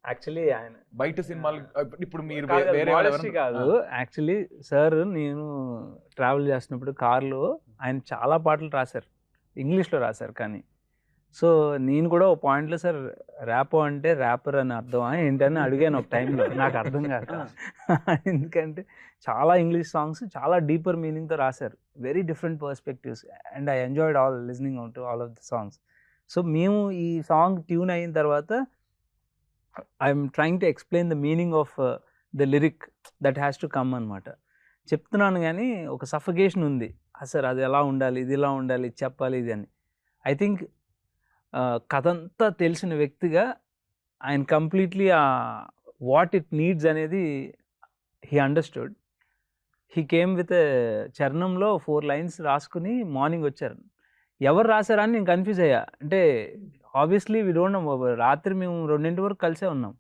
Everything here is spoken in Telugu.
యాక్చువల్లీ ఆయన బయట సినిమాలు ఇప్పుడు మీరు కాదు, వేరే modesty కాదు. యాక్చువల్లీ సార్ నేను ట్రావెల్ చేస్తున్నప్పుడు కార్లో ఆయన చాలా పాటలు రాశారు, ఇంగ్లీష్లో రాశారు. కానీ సో నేను కూడా ఒక పాయింట్లో సార్ ర్యాపో అంటే ర్యాపర్ అని అర్థమా ఏంటని అడిగాను ఒక టైంలో, నాకు అర్థం కాక. ఎందుకంటే చాలా ఇంగ్లీష్ సాంగ్స్ చాలా డీపర్ మీనింగ్తో రాశారు, very different perspectives, and I enjoyed all listening to all of the songs. So మేము ఈ సాంగ్ ట్యూన్ అయిన తర్వాత I'm trying to explain the meaning of the lyric that has to come అనమాట. చెప్తున్నాను కానీ ఒక సఫకేషన్ ఉంది, సార్ అది ఎలా ఉండాలి, ఇది ఇలా ఉండాలి, ఇది చెప్పాలి, ఇది అని. ఐ థింక్ కథ అంతా తెలిసిన వ్యక్తిగా ఆయన కంప్లీట్లీ వాట్ ఇట్ నీడ్స్ అనేది he understood. He came with చరణంలో 4 lines రాసుకుని మార్నింగ్ వచ్చారు. ఎవరు రాశారా అని నేను కన్ఫ్యూజ్ అయ్యా. అంటే ఆబ్వియస్లీ వీ డోంట్ నో, రాత్రి మేము 2 వరకు కలిసే ఉన్నాం.